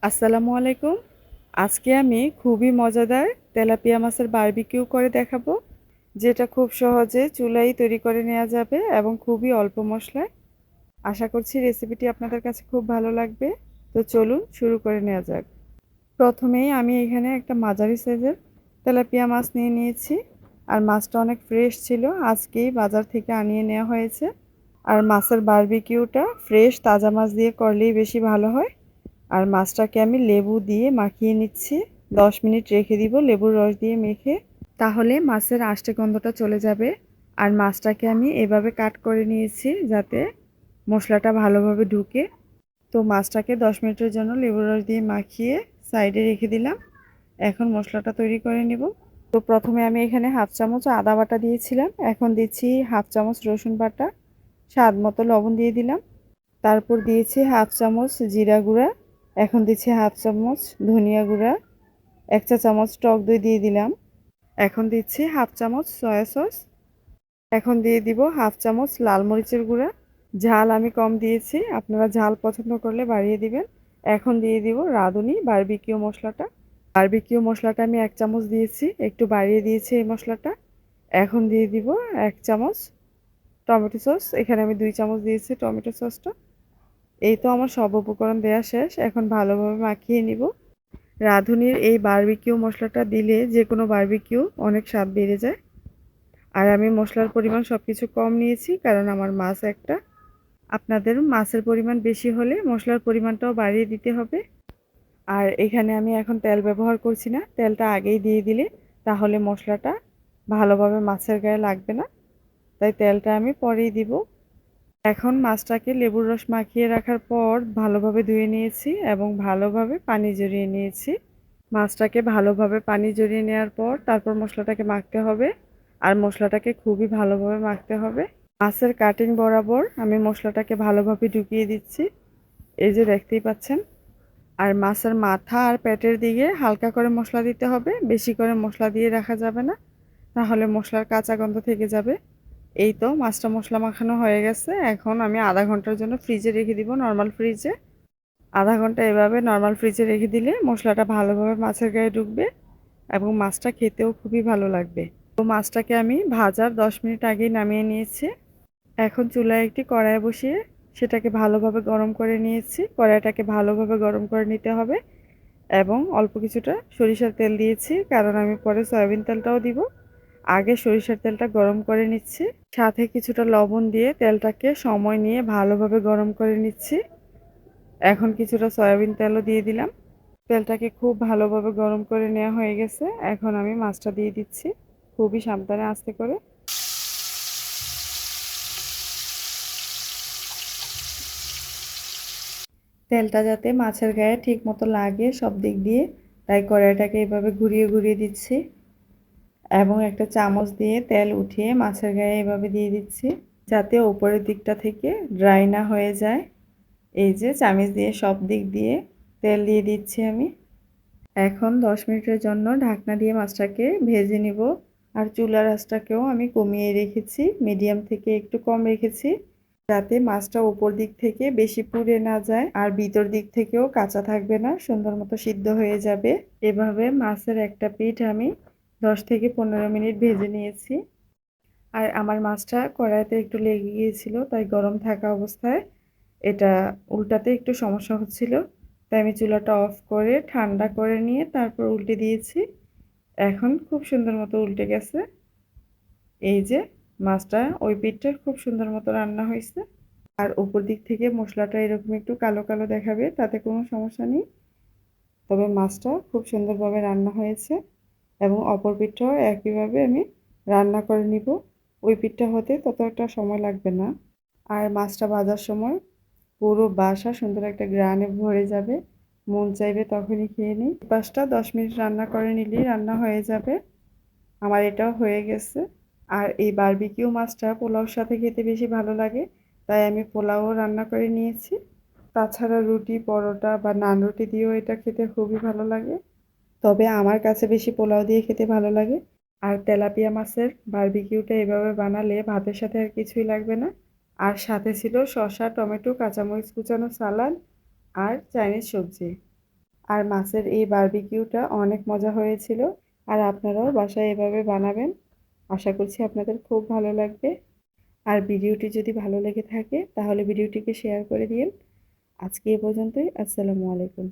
আসসালামু আলাইকুম। আজকে আমি খুবই মজাদার তেলাপিয়া মাছের বারবিকিউ করে দেখাবো, যেটা খুব সহজে চুলায় তৈরি করে নেওয়া যাবে এবং খুবই অল্প মশলায়। আশা করছি রেসিপিটি আপনাদের কাছে খুব ভালো লাগবে। তো চলুন শুরু করে নেওয়া যাক। প্রথমেই আমি এখানে একটা মাঝারি সাইজের তেলাপিয়া মাছ নিয়ে নিয়েছি। আর মাছটা অনেক ফ্রেশ ছিল, আজকেই বাজার থেকে আনিয়ে নেওয়া হয়েছে। আর মাছের বারবিকিউটা ফ্রেশ তাজা মাছ দিয়ে করলেই বেশি ভালো হয়। আর মাছটাকে আমি লেবু দিয়ে মাখিয়ে নিচ্ছি। 10 মিনিট রেখে দিব লেবুর রস দিয়ে মেখে, তাহলে মাছের আষ্টে গন্ধটা চলে যাবে। আর মাছটাকে আমি এভাবে কাট করে নিয়েছি যাতে মশলাটা ভালোভাবে ঢুকে। তো মাছটাকে 10 মিনিটের জন্য লেবুর রস দিয়ে মাখিয়ে সাইডে রেখে দিলাম। এখন মশলাটা তৈরি করে নেব। তো প্রথমে আমি এখানে হাফ চামচ আদা বাটা দিয়েছিলাম, এখন দিচ্ছি হাফ চামচ রসুন বাটা, স্বাদ মতো লবণ দিয়ে দিলাম। তারপর দিয়েছি হাফ চামচ জিরা গুঁড়া, এখন দিচ্ছি হাফ চামচ ধনিয়া গুঁড়া, 1 চা চামচ টক দই দিয়ে দিলাম। এখন দিচ্ছি হাফ চামচ সয়া সস। এখন দিয়ে দিব হাফ চামচ লাল মরিচের গুঁড়া। ঝাল আমি কম দিয়েছি, আপনারা ঝাল পছন্দ করলে বাড়িয়ে দিবেন। এখন দিয়ে দিব রাঁধুনি বারবিকিউ মশলাটা। বারবিকিউ মশলাটা আমি 1 চামচ দিয়েছি, একটু বাড়িয়ে দিয়েছি এই মশলাটা। এখন দিয়ে দিব 1 চামচ টমেটো সস, এখানে আমি 2 চামচ দিয়েছি টমেটো সসটা। এই তো আমার সব উপকরণ দেওয়া শেষ, এখন ভালোভাবে মাখিয়ে নিব। রাঁধুনির এই বারবিকিউ মশলাটা দিলে যে কোনো বারবিকিউ অনেক স্বাদ বেড়ে যায়। আর আমি মশলার পরিমাণ সব কিছু কম নিয়েছি, কারণ আমার মাছ একটা। আপনাদের মাছের পরিমাণ বেশি হলে মশলার পরিমাণটাও বাড়িয়ে দিতে হবে। আর এখানে আমি এখন তেল ব্যবহার করছি না, তেলটা আগেই দিয়ে দিলে তাহলে মশলাটা ভালোভাবে মাছের গায়ে লাগবে না, তাই তেলটা আমি পরেই দিব। এখন মাছটাকে লেবুর রস মাখিয়ে রাখার পর ভালোভাবে ধুয়ে নিয়েছি এবং ভালোভাবে পানি ঝরিয়ে নিয়েছি। মাছটাকে ভালোভাবে পানি ঝরিয়ে নেওয়ার পর তারপর মশলাটাকে মাখতে হবে। আর মশলাটাকে খুবই ভালোভাবে মাখতে হবে। মাছের কাটিং বরাবর আমি মশলাটাকে ভালোভাবে ঢুকিয়ে দিচ্ছি, এই যে দেখতেই পাচ্ছেন। আর মাছের মাথা আর পেটের দিকে হালকা করে মশলা দিতে হবে, বেশি করে মশলা দিয়ে রাখা যাবে না, তাহলে মশলার কাঁচা গন্ধ থেকে যাবে। এই তো মাছটা মশলা মাখানো হয়ে গেছে, এখন আমি আধা ঘন্টার জন্য ফ্রিজে রেখে দিব, নর্মাল ফ্রিজে। আধা ঘন্টা এভাবে নর্মাল ফ্রিজে রেখে দিলে মশলাটা ভালোভাবে মাছের গায়ে ঢুকবে এবং মাছটা খেতেও খুবই ভালো লাগবে। তো মাছটাকে আমি ভাজার 10 মিনিট আগেই নামিয়ে নিয়েছি। এখন চুলায় একটি কড়াই বসিয়ে সেটাকে ভালোভাবে গরম করে নিয়েছি। কড়াইটাকে ভালোভাবে গরম করে নিতে হবে এবং অল্প কিছুটা সরিষার তেল দিয়েছি, কারণ আমি পরে সয়াবিন তেলটাও দিব। আগে সরিষার তেলটা গরম করে নিচ্ছি, সাথে কিছুটা লবণ দিয়ে তেলটাকে সময় নিয়ে ভালোভাবে গরম করে নিচ্ছি। এখন কিছুটা সয়াবিন তেলও দিয়ে দিলাম। তেলটাকে খুব ভালোভাবে গরম করে নেওয়া হয়ে গেছে, এখন আমি মাছটা দিয়ে দিচ্ছি খুবই সাবধানে আস্তে করে। তেলটা যাতে মাছের গায়ে ঠিক মতো লাগে সব দিক দিয়ে, তাই কড়াইটাকে এভাবে ঘুরিয়ে ঘুরিয়ে দিচ্ছি এবং একটা চামচ দিয়ে তেল উঠিয়ে মাছের গায়ে এভাবে দিয়ে দিচ্ছি, যাতে উপরের দিকটা থেকে ড্রাই না হয়ে যায়। এই যে চামচ দিয়ে সব দিক দিয়ে তেল দিয়ে দিচ্ছি আমি। এখন 10 মিনিটের জন্য ঢাকনা দিয়ে মাছটাকে ভেজে নিব। আর চুলার আঁচটাকেও আমি কমিয়ে রেখেছি, মিডিয়াম থেকে একটু কম রেখেছি, যাতে মাছটা উপর দিক থেকে বেশি পুড়ে না যায় আর ভিতর দিক থেকেও কাঁচা থাকবে না, সুন্দর মতো সিদ্ধ হয়ে যাবে। এভাবে মাছের একটা পিঠ আমি 10 থেকে 15 মিনিট ভেজে নিয়েছি। আর আমার মাছটা কড়াইতে একটু লেগে গিয়েছিল, তাই গরম থাকা অবস্থায় এটা উল্টাতে একটু সমস্যা হচ্ছিল, তাই আমি চুলাটা অফ করে ঠান্ডা করে নিয়ে তারপর উল্টে দিয়েছি। এখন খুব সুন্দর মতো উল্টে গেছে। এই যে মাছটা ওই পিঠটা খুব সুন্দর মতো রান্না হয়েছে। আর উপর দিক থেকে মশলাটা এরকম একটু কালো কালো দেখাবে, তাতে কোনো সমস্যা নেই, তবে মাছটা খুব সুন্দরভাবে রান্না হয়েছে। এবং অপর পিঠটাও একইভাবে আমি রান্না করে নিব, ওই পিঠটা হতে তত একটা সময় লাগবে না। আর মাছটা ভাজার সময় পুরো বাসা সুন্দর একটা গ্রানে ভরে যাবে, মন চাইবে তখনই খেয়ে নিই। পাঁচটা 10 মিনিট রান্না করে নিলেই রান্না হয়ে যাবে। আমার এটাও হয়ে গেছে। আর এই বারবিকিউ মাছটা পোলাওর সাথে খেতে বেশি ভালো লাগে, তাই আমি পোলাও রান্না করে নিয়েছি। তাছাড়া রুটি, পরোটা বা নান রুটি দিয়েও এটা খেতে খুবই ভালো লাগে, তবে আমার কাছে বেশি পোলাও দিয়ে খেতে ভালো লাগে। আর তেলাপিয়া মাছের বারবিকিউটা এভাবে বানালে ভাতের সাথে আর কিছুই লাগবে না। আর সাথে ছিল শসা, টমেটো, কাঁচামরিচ কুচানো, সালাদ আর চাইনিজ সবজি। আর মাছের এই বারবিকিউটা অনেক মজা হয়েছিল। আর আপনারাও বাসায় এভাবে বানাবেন। আশা করছি আপনাদের খুব ভালো লাগবে। আর ভিডিওটি যদি ভালো লেগে থাকে তাহলে ভিডিওটিকে শেয়ার করে দিন। আজকে এ পর্যন্তই। আসসালামু আলাইকুম।